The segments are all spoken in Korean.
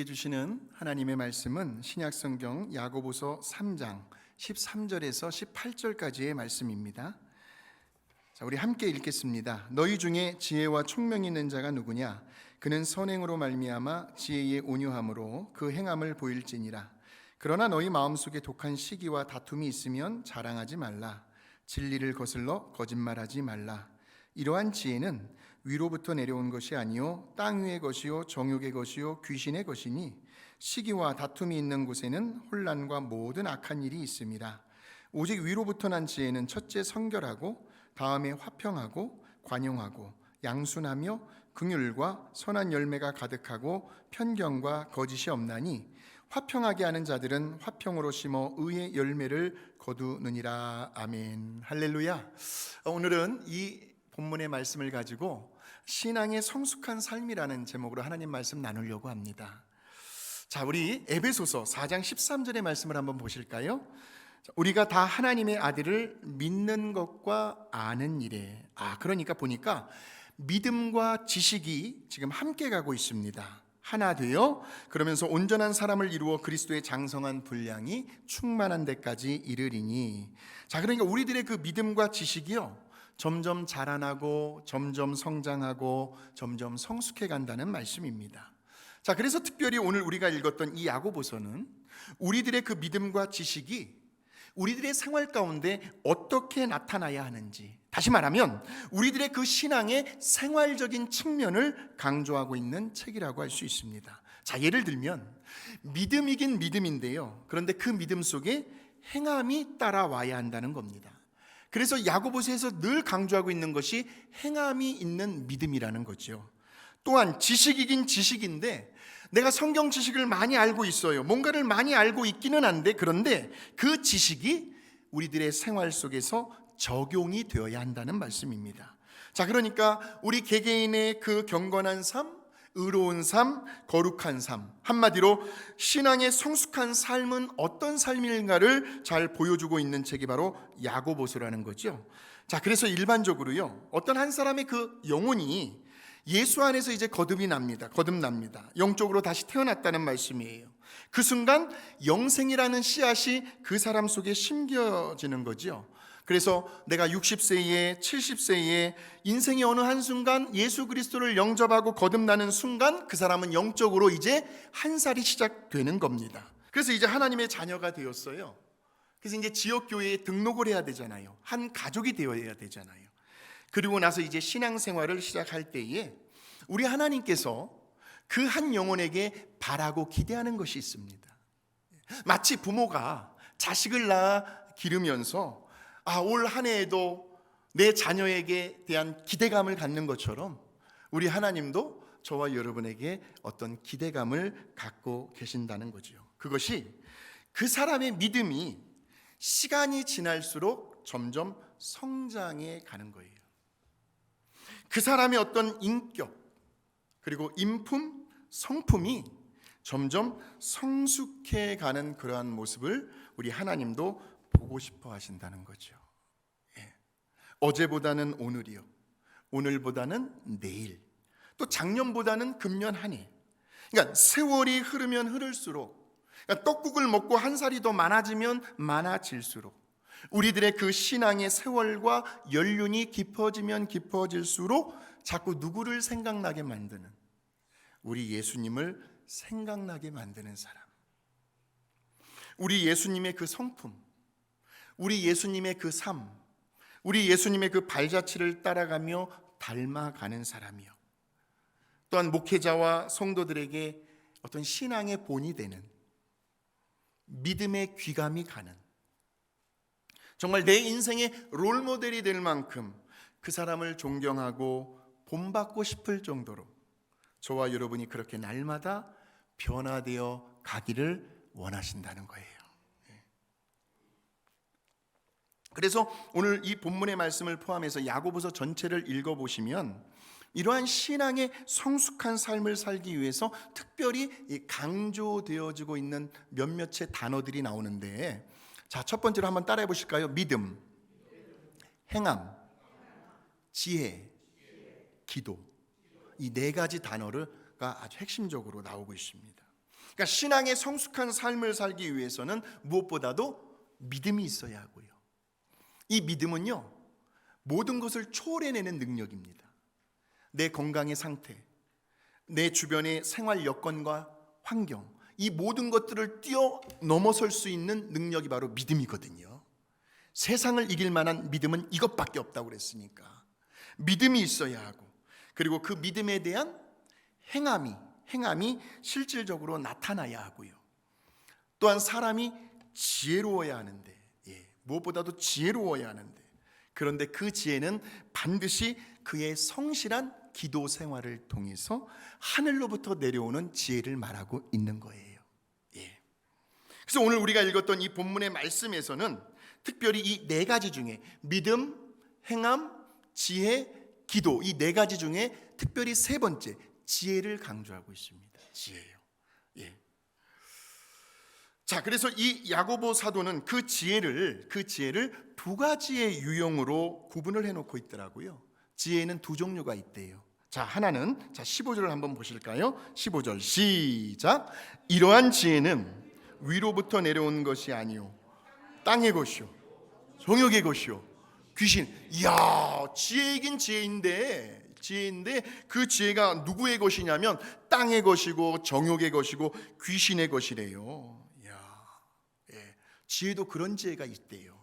우리에게 주시는 하나님의 말씀은 신약성경 야고보서 3장 13절에서 18절까지의 말씀입니다. 자, 우리 함께 읽겠습니다. 너희 중에 지혜와 총명이 있는 자가 누구냐? 그는 선행으로 말미암아 지혜의 온유함으로 그 행함을 보일지니라. 그러나 너희 마음속에 독한 시기와 다툼이 있으면 자랑하지 말라. 진리를 거슬러 거짓말하지 말라. 이러한 지혜는 위로부터 내려온 것이 아니요 땅 위의 것이요 정욕의 것이요 귀신의 것이니 시기와 다툼이 있는 곳에는 혼란과 모든 악한 일이 있음이라. 오직 위로부터 난 지혜는 첫째 성결하고 다음에 화평하고 관용하고 양순하며 긍휼과 선한 열매가 가득하고 편견과 거짓이 없나니 화평하게 하는 자들은 화평으로 심어 의의 열매를 거두느니라. 아멘. 할렐루야. 오늘은 이 본문의 말씀을 가지고 신앙의 성숙한 삶이라는 제목으로 하나님 말씀 나누려고 합니다. 자, 우리 에베소서 4장 13절의 말씀을 한번 보실까요? 우리가 다 하나님의 아들을 믿는 것과 아는 일에, 그러니까 보니까 믿음과 지식이 지금 함께 가고 있습니다. 하나 되어 그러면서 온전한 사람을 이루어 그리스도의 장성한 분량이 충만한 데까지 이르리니. 자, 그러니까 우리들의 그 믿음과 지식이요 점점 자라나고 점점 성장하고 점점 성숙해 간다는 말씀입니다. 자, 그래서 특별히 오늘 우리가 읽었던 이 야고보서는 우리들의 그 믿음과 지식이 우리들의 생활 가운데 어떻게 나타나야 하는지, 다시 말하면 우리들의 그 신앙의 생활적인 측면을 강조하고 있는 책이라고 할 수 있습니다. 자, 예를 들면 믿음이긴 믿음인데요, 그런데 그 믿음 속에 행함이 따라와야 한다는 겁니다. 그래서 야고보서에서 늘 강조하고 있는 것이 행함이 있는 믿음이라는 거죠. 또한 지식이긴 지식인데 내가 성경 지식을 많이 알고 있어요. 뭔가를 많이 알고 있기는 한데, 그런데 그 지식이 우리들의 생활 속에서 적용이 되어야 한다는 말씀입니다. 자, 그러니까 우리 개개인의 그 경건한 삶, 의로운 삶, 거룩한 삶, 한마디로 신앙의 성숙한 삶은 어떤 삶인가를 잘 보여주고 있는 책이 바로 야고보서라는 거죠. 자, 그래서 일반적으로요, 어떤 한 사람의 그 영혼이 예수 안에서 이제 거듭납니다. 영적으로 다시 태어났다는 말씀이에요. 그 순간 영생이라는 씨앗이 그 사람 속에 심겨지는 거죠. 그래서 내가 60세에 70세에 인생의 어느 한순간 예수 그리스도를 영접하고 거듭나는 순간 그 사람은 영적으로 이제 한 살이 시작되는 겁니다. 그래서 이제 하나님의 자녀가 되었어요. 그래서 이제 지역교회에 등록을 해야 되잖아요. 한 가족이 되어야 되잖아요. 그리고 나서 이제 신앙생활을 시작할 때에 우리 하나님께서 그 한 영혼에게 바라고 기대하는 것이 있습니다. 마치 부모가 자식을 낳아 기르면서 올 한 해에도 내 자녀에게 대한 기대감을 갖는 것처럼 우리 하나님도 저와 여러분에게 어떤 기대감을 갖고 계신다는 거죠. 그것이 그 사람의 믿음이 시간이 지날수록 점점 성장해 가는 거예요. 그 사람의 어떤 인격, 그리고 인품, 성품이 점점 성숙해 가는 그러한 모습을 우리 하나님도 보고 싶어 하신다는 거죠. 어제보다는 오늘이요, 오늘보다는 내일, 또 작년보다는 금년 한 해. 그러니까 세월이 흐르면 흐를수록, 그러니까 떡국을 먹고 한 살이 더 많아지면 많아질수록 우리들의 그 신앙의 세월과 연륜이 깊어지면 깊어질수록 자꾸 누구를 생각나게 만드는, 우리 예수님을 생각나게 만드는 사람, 우리 예수님의 그 성품, 우리 예수님의 그 삶, 우리 예수님의 그 발자취를 따라가며 닮아가는 사람이요, 또한 목회자와 성도들에게 어떤 신앙의 본이 되는, 믿음의 귀감이 가는, 정말 내 인생의 롤모델이 될 만큼 그 사람을 존경하고 본받고 싶을 정도로 저와 여러분이 그렇게 날마다 변화되어 가기를 원하신다는 거예요. 그래서 오늘 이 본문의 말씀을 포함해서 야고보서 전체를 읽어보시면 이러한 신앙의 성숙한 삶을 살기 위해서 특별히 강조되어지고 있는 몇몇의 단어들이 나오는데, 자, 첫 번째로 한번 따라해 보실까요? 믿음, 행함, 지혜, 기도. 이 네 가지 단어가 아주 핵심적으로 나오고 있습니다. 그러니까 신앙의 성숙한 삶을 살기 위해서는 무엇보다도 믿음이 있어야 하고요. 이 믿음은요, 모든 것을 초월해내는 능력입니다. 내 건강의 상태, 내 주변의 생활 여건과 환경, 이 모든 것들을 뛰어넘어설 수 있는 능력이 바로 믿음이거든요. 세상을 이길 만한 믿음은 이것밖에 없다고 그랬으니까 믿음이 있어야 하고, 그리고 그 믿음에 대한 행함이 실질적으로 나타나야 하고요. 또한 사람이 지혜로워야 하는데, 무엇보다도 지혜로워야 하는데, 그런데 그 지혜는 반드시 그의 성실한 기도 생활을 통해서 하늘로부터 내려오는 지혜를 말하고 있는 거예요. 그래서 오늘 우리가 읽었던 이 본문의 말씀에서는 특별히 이 네 가지 중에 믿음, 행함, 지혜, 기도, 이 네 가지 중에 특별히 세 번째 지혜를 강조하고 있습니다. 지혜요. 자, 그래서 이 야고보 사도는 그 지혜를 두 가지의 유형으로 구분을 해놓고 있더라고요. 지혜는 두 종류가 있대요. 자, 하나는 15절을 한번 보실까요? 15절 시작. 이러한 지혜는 위로부터 내려온 것이 아니요 땅의 것이요 정욕의 것이요 귀신. 이야, 지혜이긴 지혜인데 그 지혜가 누구의 것이냐면 땅의 것이고 정욕의 것이고 귀신의 것이래요. 지혜도 그런 지혜가 있대요.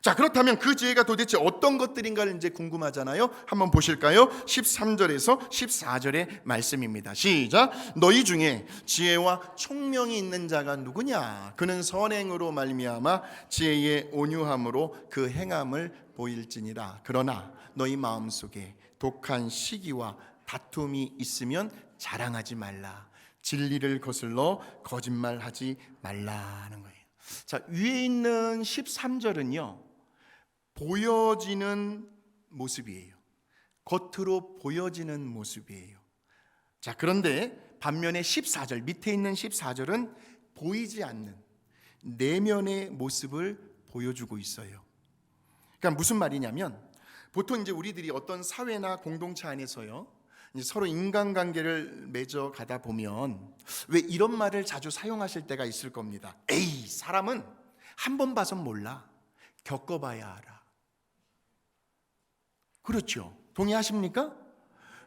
자, 그렇다면 그 지혜가 도대체 어떤 것들인가를 이제 궁금하잖아요. 한번 보실까요? 13절에서 14절의 말씀입니다. 시작. 너희 중에 지혜와 총명이 있는 자가 누구냐? 그는 선행으로 말미암아 지혜의 온유함으로 그 행함을 보일지니라. 그러나 너희 마음속에 독한 시기와 다툼이 있으면 자랑하지 말라. 진리를 거슬러 거짓말하지 말라는 거예요. 자, 위에 있는 13절은요, 보여지는 모습이에요. 겉으로 보여지는 모습이에요. 자, 그런데 반면에 14절, 밑에 있는 14절은 보이지 않는 내면의 모습을 보여주고 있어요. 그러니까 무슨 말이냐면, 보통 이제 우리들이 어떤 사회나 공동체 안에서요, 이제 서로 인간관계를 맺어 가다 보면 왜 이런 말을 자주 사용하실 때가 있을 겁니다. 에이, 사람은 한 번 봐선 몰라. 겪어봐야 알아. 그렇죠? 동의하십니까?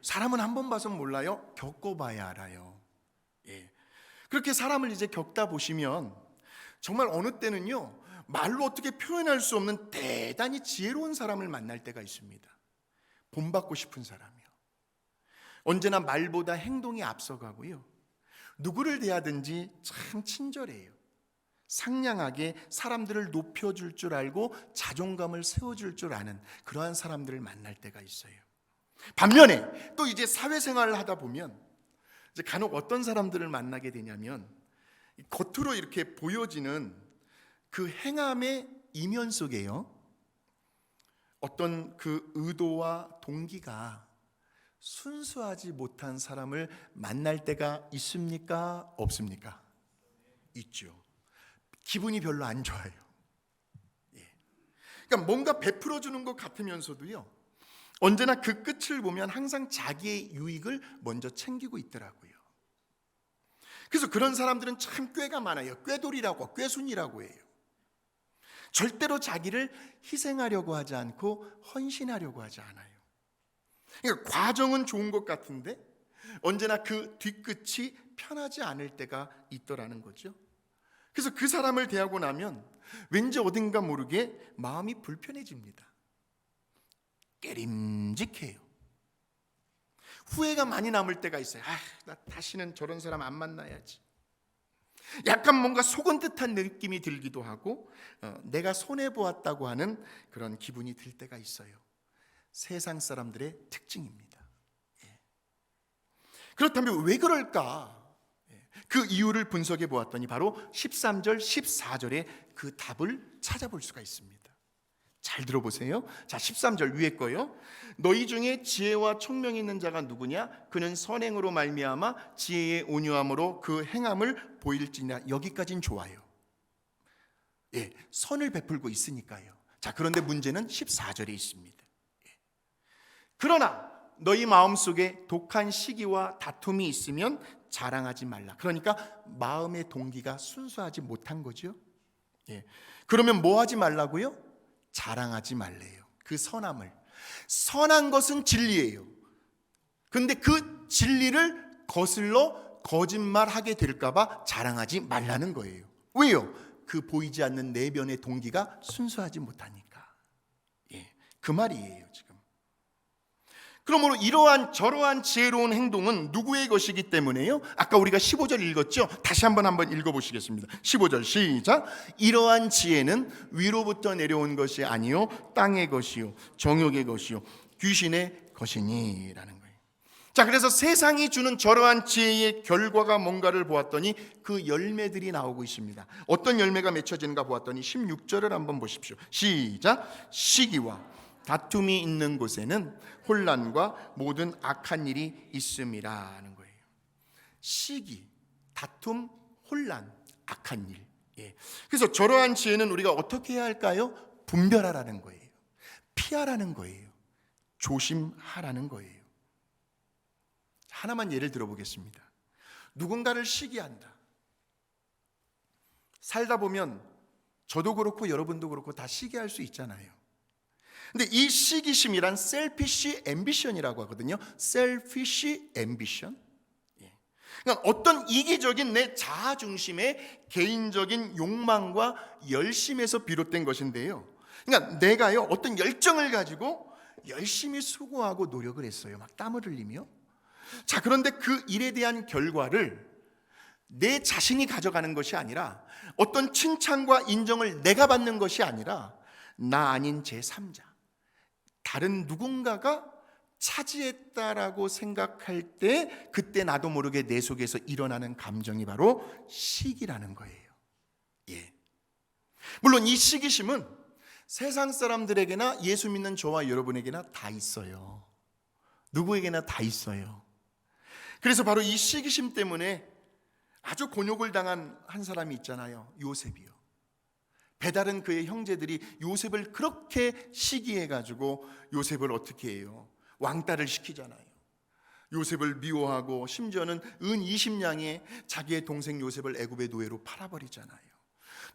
사람은 한 번 봐선 몰라요. 겪어봐야 알아요. 그렇게 사람을 이제 겪다 보시면 정말 어느 때는요, 말로 어떻게 표현할 수 없는 대단히 지혜로운 사람을 만날 때가 있습니다. 본받고 싶은 사람이요. 언제나 말보다 행동이 앞서가고요. 누구를 대하든지 참 친절해요. 상냥하게 사람들을 높여줄 줄 알고 자존감을 세워줄 줄 아는 그러한 사람들을 만날 때가 있어요. 반면에 또 이제 사회생활을 하다 보면 이제 간혹 어떤 사람들을 만나게 되냐면 겉으로 이렇게 보여지는 그 행함의 이면 속에요, 어떤 그 의도와 동기가 순수하지 못한 사람을 만날 때가 있습니까? 없습니까? 있죠. 기분이 별로 안 좋아요. 그러니까 뭔가 베풀어 주는 것 같으면서도요, 언제나 그 끝을 보면 항상 자기의 유익을 먼저 챙기고 있더라고요. 그래서 그런 사람들은 참 꾀가 많아요. 꾀돌이라고, 꾀순이라고 해요. 절대로 자기를 희생하려고 하지 않고 헌신하려고 하지 않아요. 그러니까 과정은 좋은 것 같은데 언제나 그 뒤끝이 편하지 않을 때가 있더라는 거죠. 그래서 그 사람을 대하고 나면 왠지 어딘가 모르게 마음이 불편해집니다. 깨림직해요. 후회가 많이 남을 때가 있어요. 나 다시는 저런 사람 안 만나야지. 약간 뭔가 속은 듯한 느낌이 들기도 하고 내가 손해보았다고 하는 그런 기분이 들 때가 있어요. 세상 사람들의 특징입니다. 그렇다면 왜 그럴까? 그 이유를 분석해 보았더니 바로 13절, 14절에 그 답을 찾아볼 수가 있습니다. 잘 들어보세요. 자, 13절 위에 거요. 너희 중에 지혜와 총명이 있는 자가 누구냐? 그는 선행으로 말미암아 지혜의 온유함으로 그 행함을 보일지니라. 여기까지는 좋아요. 선을 베풀고 있으니까요. 자, 그런데 문제는 14절에 있습니다. 그러나 너희 마음속에 독한 시기와 다툼이 있으면 자랑하지 말라. 그러니까 마음의 동기가 순수하지 못한 거죠. 예. 그러면 뭐 하지 말라고요? 자랑하지 말래요. 그 선함을. 선한 것은 진리예요. 근데 그 진리를 거슬러 거짓말하게 될까봐 자랑하지 말라는 거예요. 왜요? 그 보이지 않는 내면의 동기가 순수하지 못하니까. 예, 그 말이에요 지금. 그러므로 이러한 저러한 지혜로운 행동은 누구의 것이기 때문에요? 아까 우리가 15절 읽었죠? 다시 한번 읽어보시겠습니다. 15절 시작. 이러한 지혜는 위로부터 내려온 것이 아니요 땅의 것이요 정욕의 것이요 귀신의 것이니 라는 거예요. 자, 그래서 세상이 주는 저러한 지혜의 결과가 뭔가를 보았더니 그 열매들이 나오고 있습니다. 어떤 열매가 맺혀지는가 보았더니 16절을 한번 보십시오. 시작. 시기와 다툼이 있는 곳에는 혼란과 모든 악한 일이 있음이라 하는 거예요. 시기, 다툼, 혼란, 악한 일. 예. 그래서 저러한 지혜는 우리가 어떻게 해야 할까요? 분별하라는 거예요. 피하라는 거예요. 조심하라는 거예요. 하나만 예를 들어보겠습니다. 누군가를 시기한다. 살다 보면 저도 그렇고 여러분도 그렇고 다 시기할 수 있잖아요. 근데 이 시기심이란 selfish ambition이라고 하거든요. selfish ambition. 그러니까 어떤 이기적인 내 자아 중심의 개인적인 욕망과 열심에서 비롯된 것인데요. 그러니까 내가요 어떤 열정을 가지고 열심히 수고하고 노력을 했어요. 막 땀을 흘리며. 자, 그런데 그 일에 대한 결과를 내 자신이 가져가는 것이 아니라 어떤 칭찬과 인정을 내가 받는 것이 아니라 나 아닌 제3자, 다른 누군가가 차지했다라고 생각할 때 그때 나도 모르게 내 속에서 일어나는 감정이 바로 시기라는 거예요. 예. 물론 이 시기심은 세상 사람들에게나 예수 믿는 저와 여러분에게나 다 있어요. 누구에게나 다 있어요. 그래서 바로 이 시기심 때문에 아주 곤욕을 당한 한 사람이 있잖아요. 요셉이요. 배다른 그의 형제들이 요셉을 그렇게 시기해가지고 요셉을 어떻게 해요? 왕따를 시키잖아요. 요셉을 미워하고 심지어는 은 20냥에 자기의 동생 요셉을 애굽의 노예로 팔아버리잖아요.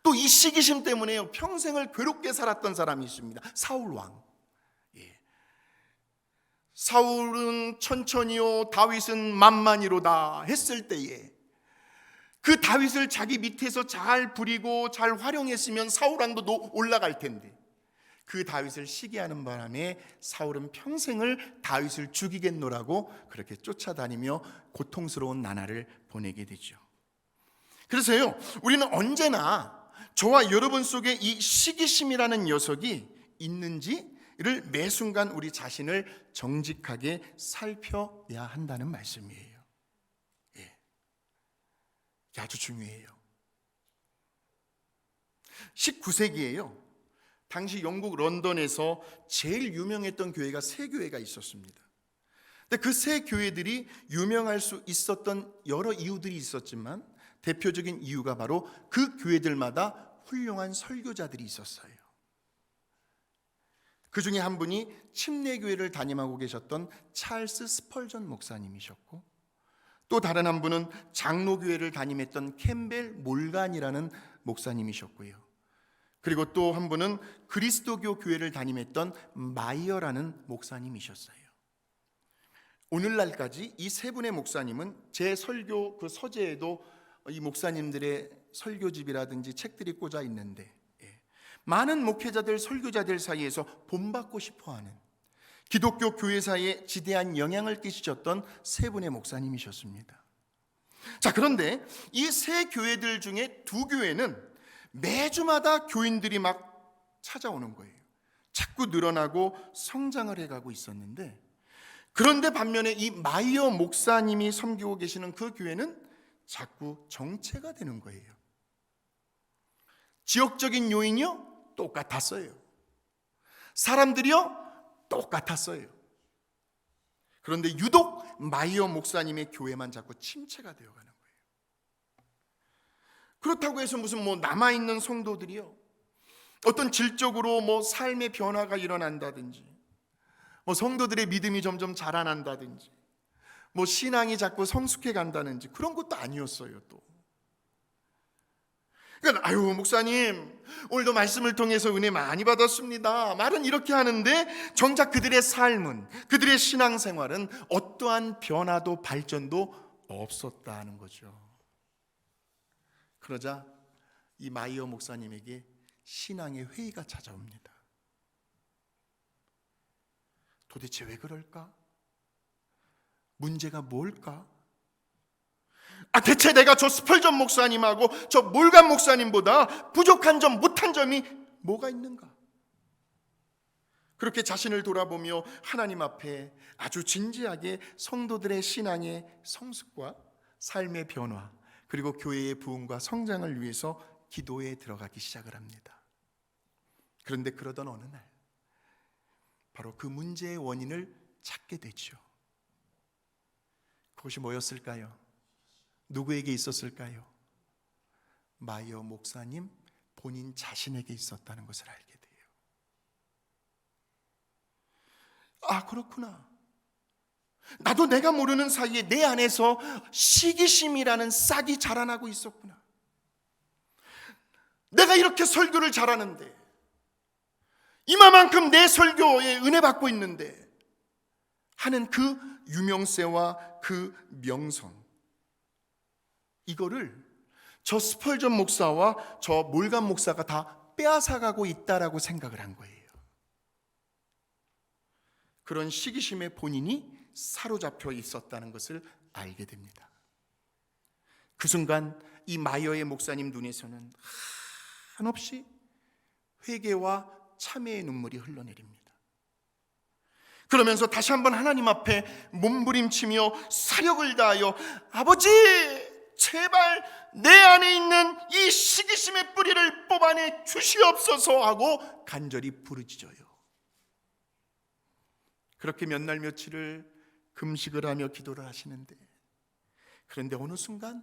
또 이 시기심 때문에요 평생을 괴롭게 살았던 사람이 있습니다. 사울 왕. 예. 사울은 천천히요 다윗은 만만히로다 했을 때에 그 다윗을 자기 밑에서 잘 부리고 잘 활용했으면 사울 왕도 올라갈 텐데 그 다윗을 시기하는 바람에 사울은 평생을 다윗을 죽이겠노라고 그렇게 쫓아다니며 고통스러운 나날을 보내게 되죠. 그래서요 우리는 언제나 저와 여러분 속에 이 시기심이라는 녀석이 있는지를 매 순간 우리 자신을 정직하게 살펴야 한다는 말씀이에요. 예. 아주 중요해요. 19세기에요 당시 영국 런던에서 제일 유명했던 교회가 세 교회가 있었습니다. 근데 그 세 교회들이 유명할 수 있었던 여러 이유들이 있었지만 대표적인 이유가 바로 그 교회들마다 훌륭한 설교자들이 있었어요. 그 중에 한 분이 침례교회를 담임하고 계셨던 찰스 스펄전 목사님이셨고 또 다른 한 분은 장로교회를 담임했던 캠벨 몰간이라는 목사님이셨고요. 그리고 또 한 분은 그리스도교 교회를 담임했던 마이어라는 목사님이셨어요. 오늘날까지 이 세 분의 목사님은 제 설교 그 서재에도 이 목사님들의 설교집이라든지 책들이 꽂아 있는데 많은 목회자들, 설교자들 사이에서 본받고 싶어하는 기독교 교회사에 지대한 영향을 끼치셨던 세 분의 목사님이셨습니다. 자, 그런데 이 세 교회들 중에 두 교회는 매주마다 교인들이 막 찾아오는 거예요. 자꾸 늘어나고 성장을 해가고 있었는데 그런데 반면에 이 마이어 목사님이 섬기고 계시는 그 교회는 자꾸 정체가 되는 거예요. 지역적인 요인이요? 똑같았어요. 사람들이요? 똑같았어요. 그런데 유독 마이어 목사님의 교회만 자꾸 침체가 되어가는 거예요. 그렇다고 해서 무슨 남아있는 성도들이요 어떤 질적으로 삶의 변화가 일어난다든지 뭐 성도들의 믿음이 점점 자라난다든지, 뭐 신앙이 자꾸 성숙해 간다든지 그런 것도 아니었어요. 또 그러니까 아유 목사님 오늘도 말씀을 통해서 은혜 많이 받았습니다, 말은 이렇게 하는데 정작 그들의 삶은, 그들의 신앙생활은 어떠한 변화도 발전도 없었다는 거죠. 그러자 이 마이어 목사님에게 신앙의 회의가 찾아옵니다. 도대체 왜 그럴까? 문제가 뭘까? 대체 내가 저 스펄전 목사님하고 저 몰간 목사님보다 부족한 점, 못한 점이 뭐가 있는가? 그렇게 자신을 돌아보며 하나님 앞에 아주 진지하게 성도들의 신앙의 성숙과 삶의 변화, 그리고 교회의 부흥과 성장을 위해서 기도에 들어가기 시작을 합니다. 그런데 그러던 어느 날 바로 그 문제의 원인을 찾게 되죠. 그것이 뭐였을까요? 누구에게 있었을까요? 마이어 목사님 본인 자신에게 있었다는 것을 알게 돼요. 그렇구나. 나도 내가 모르는 사이에 내 안에서 시기심이라는 싹이 자라나고 있었구나. 내가 이렇게 설교를 잘하는데, 이마만큼 내 설교에 은혜 받고 있는데 하는 그 유명세와 그 명성, 이거를 저 스펄전 목사와 저 몰간 목사가 다 빼앗아가고 있다라고 생각을 한 거예요. 그런 시기심에 본인이 사로잡혀 있었다는 것을 알게 됩니다. 그 순간 이 마이어의 목사님 눈에서는 한없이 회개와 참회의 눈물이 흘러내립니다. 그러면서 다시 한번 하나님 앞에 몸부림치며 사력을 다하여 아버지 제발 내 안에 있는 이 시기심의 뿌리를 뽑아내 주시옵소서 하고 간절히 부르짖어요. 그렇게 몇 날 며칠을 금식을 하며 기도를 하시는데, 그런데 어느 순간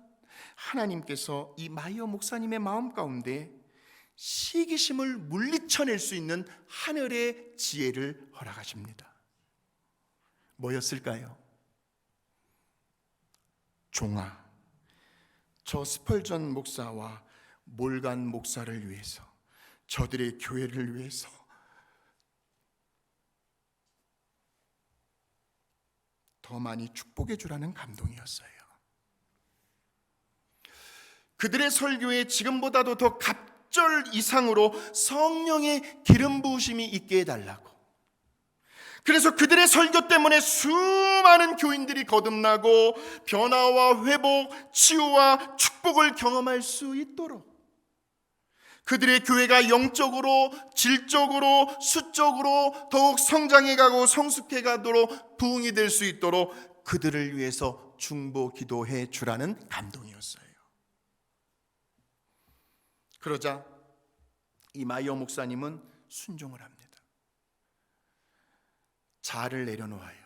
하나님께서 이 마이어 목사님의 마음 가운데 시기심을 물리쳐낼 수 있는 하늘의 지혜를 허락하십니다. 뭐였을까요? 종아, 저 스펄전 목사와 몰간 목사를 위해서, 저들의 교회를 위해서 더 많이 축복해 주라는 감동이었어요. 그들의 설교에 지금보다도 더 갑절 이상으로 성령의 기름 부으심이 있게 해달라고, 그래서 그들의 설교 때문에 수많은 교인들이 거듭나고 변화와 회복, 치유와 축복을 경험할 수 있도록, 그들의 교회가 영적으로, 질적으로, 수적으로 더욱 성장해가고 성숙해가도록 부흥이 될 수 있도록 그들을 위해서 중보 기도해 주라는 감동이었어요. 그러자 이 마이어 목사님은 순종을 합니다. 자아를 내려놓아요.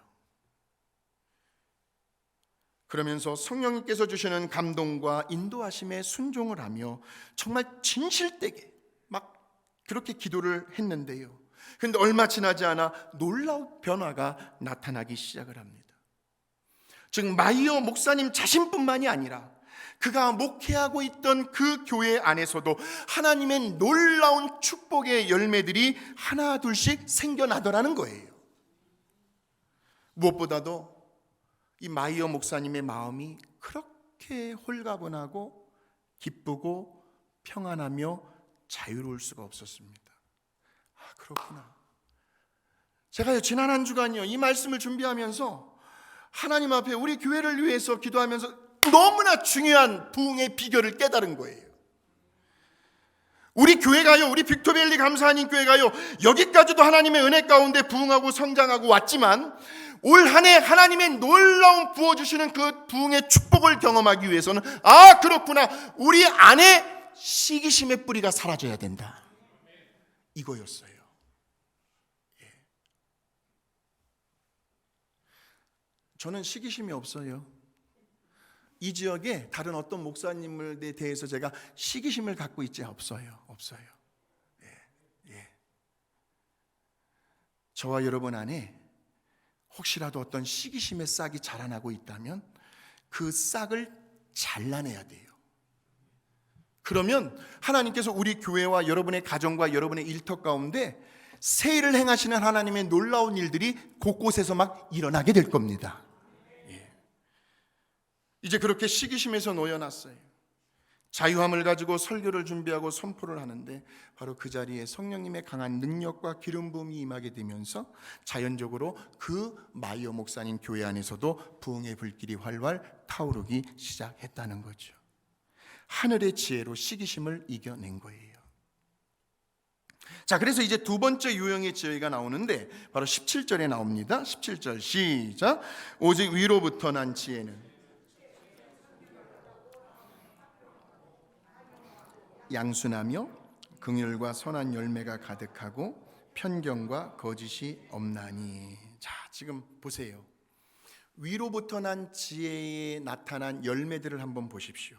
그러면서 성령님께서 주시는 감동과 인도하심에 순종을 하며 정말 진실되게 막 그렇게 기도를 했는데요. 그런데 얼마 지나지 않아 놀라운 변화가 나타나기 시작을 합니다. 즉 마이어 목사님 자신뿐만이 아니라 그가 목회하고 있던 그 교회 안에서도 하나님의 놀라운 축복의 열매들이 하나 둘씩 생겨나더라는 거예요. 무엇보다도 이 마이어 목사님의 마음이 그렇게 홀가분하고 기쁘고 평안하며 자유로울 수가 없었습니다. 그렇구나. 제가요 지난 한 주간요 이 말씀을 준비하면서 하나님 앞에 우리 교회를 위해서 기도하면서 너무나 중요한 부흥의 비결을 깨달은 거예요. 우리 교회가요, 우리 빅토리엘리 감사하님 교회가요, 여기까지도 하나님의 은혜 가운데 부흥하고 성장하고 왔지만 올 한 해 하나님의 놀라운 부어주시는 그 부흥의 축복을 경험하기 위해서는 그렇구나, 우리 안에 시기심의 뿌리가 사라져야 된다, 이거였어요. 저는 시기심이 없어요. 이 지역에 다른 어떤 목사님에 대해서 제가 시기심을 갖고 있지 없어요. 저와 여러분 안에 혹시라도 어떤 시기심의 싹이 자라나고 있다면 그 싹을 잘라내야 돼요. 그러면 하나님께서 우리 교회와 여러분의 가정과 여러분의 일터 가운데 새 일을 행하시는 하나님의 놀라운 일들이 곳곳에서 막 일어나게 될 겁니다. 이제 그렇게 시기심에서 놓여놨어요. 자유함을 가지고 설교를 준비하고 선포를 하는데 바로 그 자리에 성령님의 강한 능력과 기름 부음이 임하게 되면서 자연적으로 그 마이어 목사님 교회 안에서도 부흥의 불길이 활활 타오르기 시작했다는 거죠. 하늘의 지혜로 시기심을 이겨낸 거예요. 자, 그래서 이제 두 번째 유형의 지혜가 나오는데 바로 17절에 나옵니다. 17절 시작. 오직 위로부터 난 지혜는 양순하며 긍휼과 선한 열매가 가득하고 편견과 거짓이 없나니. 자, 지금 보세요. 위로부터 난 지혜에 나타난 열매들을 한번 보십시오.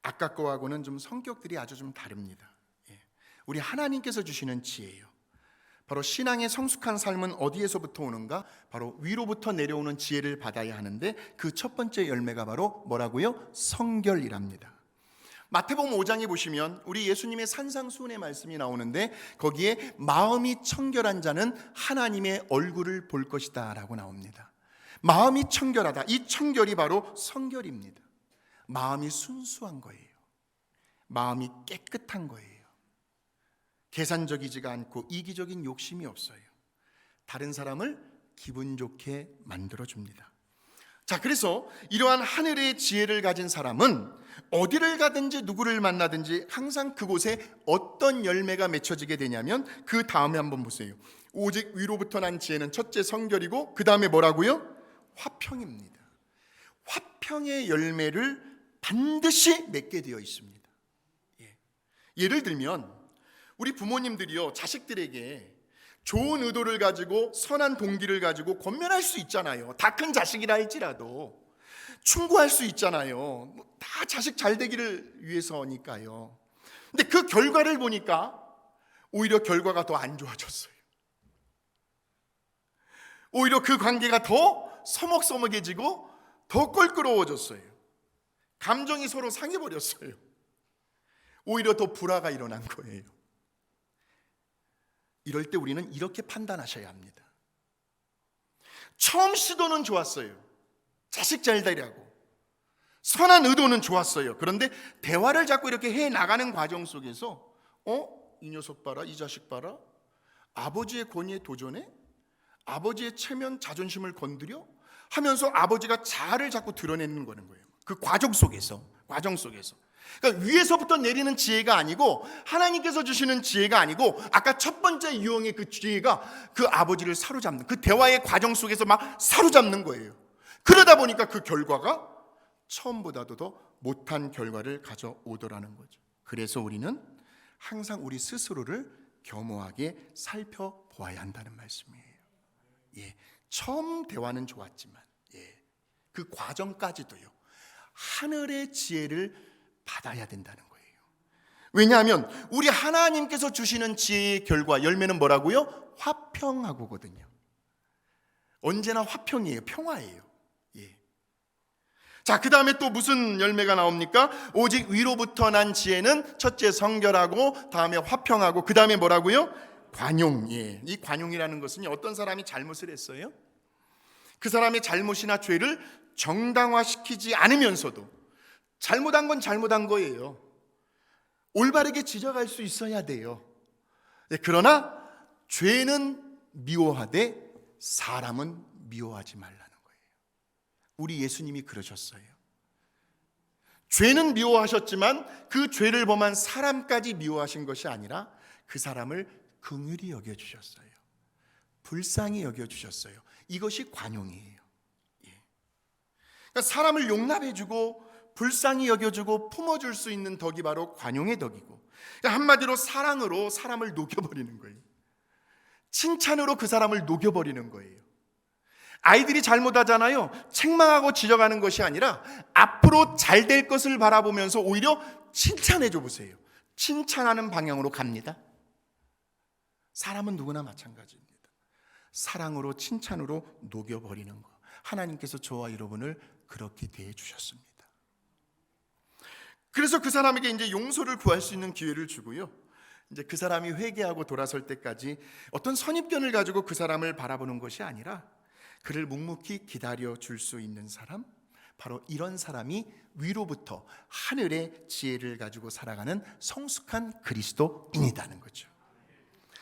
아까 거하고는 좀 성격들이 아주 좀 다릅니다. 우리 하나님께서 주시는 지혜예요. 바로 신앙의 성숙한 삶은 어디에서부터 오는가? 바로 위로부터 내려오는 지혜를 받아야 하는데 그 첫 번째 열매가 바로 뭐라고요? 성결이랍니다. 마태복음 5장에 보시면 우리 예수님의 산상수훈의 말씀이 나오는데 거기에 마음이 청결한 자는 하나님의 얼굴을 볼 것이다 라고 나옵니다. 마음이 청결하다, 이 청결이 바로 성결입니다. 마음이 순수한 거예요. 마음이 깨끗한 거예요. 계산적이지가 않고 이기적인 욕심이 없어요. 다른 사람을 기분 좋게 만들어줍니다. 자, 그래서 이러한 하늘의 지혜를 가진 사람은 어디를 가든지 누구를 만나든지 항상 그곳에 어떤 열매가 맺혀지게 되냐면 그 다음에 한번 보세요. 오직 위로부터 난 지혜는 첫째 성결이고 그 다음에 뭐라고요? 화평입니다. 화평의 열매를 반드시 맺게 되어 있습니다. 예를 들면 우리 부모님들이요, 자식들에게 좋은 의도를 가지고 선한 동기를 가지고 권면할 수 있잖아요. 다 큰 자식이라 할지라도 충고할 수 있잖아요. 다 자식 잘 되기를 위해서니까요. 근데 그 결과를 보니까 오히려 결과가 더 안 좋아졌어요. 오히려 그 관계가 더 서먹서먹해지고 더 껄끄러워졌어요. 감정이 서로 상해버렸어요. 오히려 더 불화가 일어난 거예요. 이럴 때 우리는 이렇게 판단하셔야 합니다. 처음 시도는 좋았어요. 자식 잘 되려고 선한 의도는 좋았어요. 그런데 대화를 자꾸 이렇게 해 나가는 과정 속에서 이 녀석 봐라, 이 자식 봐라, 아버지의 권위에 도전해? 아버지의 체면 자존심을 건드려? 하면서 아버지가 자아를 자꾸 드러내는 거는 거예요. 그 과정 속에서 그러니까 위에서부터 내리는 지혜가 아니고 하나님께서 주시는 지혜가 아니고 아까 첫 번째 유형의 그 지혜가 그 아버지를 사로잡는, 그 대화의 과정 속에서 막 사로잡는 거예요. 그러다 보니까 그 결과가 처음보다도 더 못한 결과를 가져오더라는 거죠. 그래서 우리는 항상 우리 스스로를 겸허하게 살펴보아야 한다는 말씀이에요. 처음 대화는 좋았지만 그 과정까지도요, 하늘의 지혜를 받아야 된다는 거예요. 왜냐하면 우리 하나님께서 주시는 지혜의 결과, 열매는 뭐라고요? 화평하고거든요. 언제나 화평이에요. 평화예요. 자, 그 다음에 또 무슨 열매가 나옵니까? 오직 위로부터 난 지혜는 첫째 성결하고 다음에 화평하고 그 다음에 뭐라고요? 관용. 이 관용이라는 것은 어떤 사람이 잘못을 했어요? 그 사람의 잘못이나 죄를 정당화시키지 않으면서도 잘못한 건 잘못한 거예요. 올바르게 지적할 수 있어야 돼요. 그러나 죄는 미워하되 사람은 미워하지 말라는 거예요. 우리 예수님이 그러셨어요. 죄는 미워하셨지만 그 죄를 범한 사람까지 미워하신 것이 아니라 그 사람을 긍휼히 여겨주셨어요. 불쌍히 여겨주셨어요. 이것이 관용이에요. 그러니까 사람을 용납해주고 불쌍히 여겨주고 품어줄 수 있는 덕이 바로 관용의 덕이고, 그러니까 한마디로 사랑으로 사람을 녹여버리는 거예요. 칭찬으로 그 사람을 녹여버리는 거예요. 아이들이 잘못하잖아요. 책망하고 지적하는 것이 아니라 앞으로 잘 될 것을 바라보면서 오히려 칭찬해줘 보세요. 칭찬하는 방향으로 갑니다. 사람은 누구나 마찬가지입니다. 사랑으로 칭찬으로 녹여버리는 거. 하나님께서 저와 여러분을 그렇게 대해 주셨습니다. 그래서 그 사람에게 이제 용서를 구할 수 있는 기회를 주고요, 이제 그 사람이 회개하고 돌아설 때까지 어떤 선입견을 가지고 그 사람을 바라보는 것이 아니라 그를 묵묵히 기다려 줄 수 있는 사람, 바로 이런 사람이 위로부터 하늘의 지혜를 가지고 살아가는 성숙한 그리스도인이라는 거죠.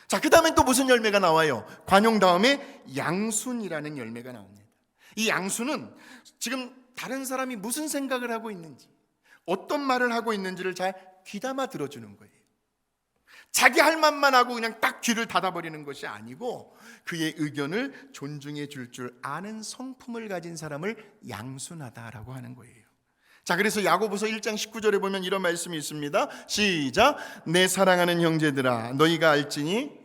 자, 그 다음에 또 무슨 열매가 나와요? 관용 다음에 양순이라는 열매가 나옵니다. 이 양순은 지금 다른 사람이 무슨 생각을 하고 있는지, 어떤 말을 하고 있는지를 잘 귀담아 들어주는 거예요. 자기 할 말만 하고 그냥 딱 귀를 닫아버리는 것이 아니고 그의 의견을 존중해 줄 아는 성품을 가진 사람을 양순하다라고 하는 거예요. 자, 그래서 야고보서 1장 19절에 보면 이런 말씀이 있습니다. 시작. 내 사랑하는 형제들아, 너희가 알지니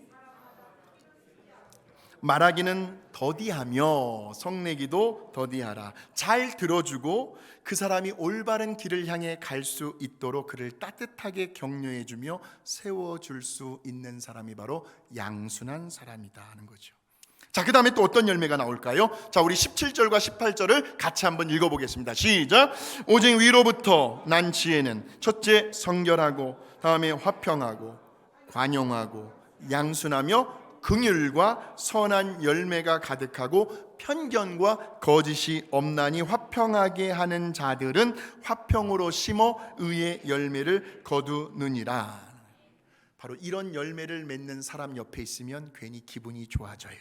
말하기는 더디하며 성내기도 더디하라. 잘 들어주고 그 사람이 올바른 길을 향해 갈 수 있도록 그를 따뜻하게 격려해주며 세워줄 수 있는 사람이 바로 양순한 사람이다 하는 거죠. 자, 그 다음에 또 어떤 열매가 나올까요? 자, 우리 17절과 18절을 같이 한번 읽어보겠습니다. 시작. 오직 위로부터 난 지혜는 첫째 성결하고, 다음에 화평하고 관용하고 양순하며 긍휼과 선한 열매가 가득하고 편견과 거짓이 없나니 화평하게 하는 자들은 화평으로 심어 의의 열매를 거두느니라. 바로 이런 열매를 맺는 사람 옆에 있으면 괜히 기분이 좋아져요.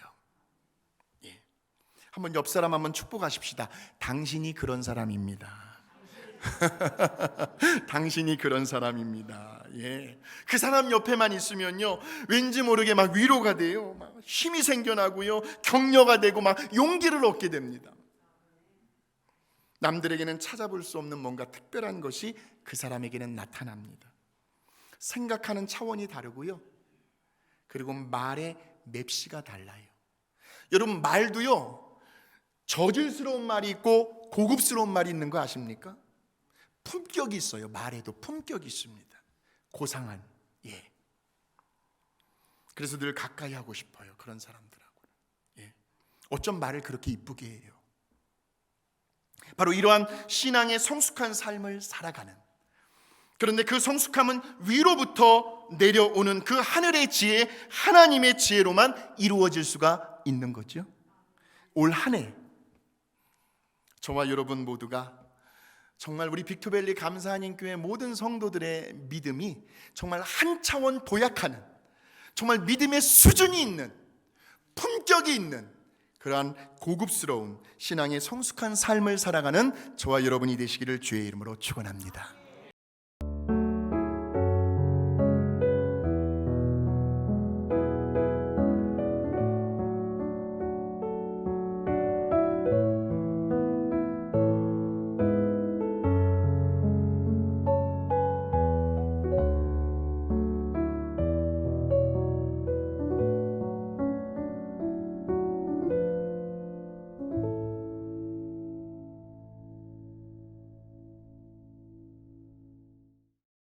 예. 한번 옆 사람 한번 축복하십시다. 당신이 그런 사람입니다. 당신이 그런 사람입니다. 예. 그 사람 옆에만 있으면요, 왠지 모르게 막 위로가 돼요. 막 힘이 생겨나고요, 격려가 되고 막 용기를 얻게 됩니다. 남들에게는 찾아볼 수 없는 뭔가 특별한 것이 그 사람에게는 나타납니다. 생각하는 차원이 다르고요, 그리고 말의 맵시가 달라요. 여러분, 말도요, 저질스러운 말이 있고 고급스러운 말이 있는 거 아십니까? 품격이 있어요. 말에도 품격이 있습니다. 고상한. 예. 그래서 늘 가까이 하고 싶어요, 그런 사람들하고. 예. 어쩜 말을 그렇게 이쁘게 해요. 바로 이러한 신앙의 성숙한 삶을 살아가는, 그런데 그 성숙함은 위로부터 내려오는 그 하늘의 지혜, 하나님의 지혜로만 이루어질 수가 있는 거죠. 올 한 해 저와 여러분 모두가 정말 우리 빅토밸리 감사하는 교회 모든 성도들의 믿음이 정말 한 차원 도약하는, 정말 믿음의 수준이 있는, 품격이 있는 그러한 고급스러운 신앙의 성숙한 삶을 살아가는 저와 여러분이 되시기를 주의 이름으로 축원합니다.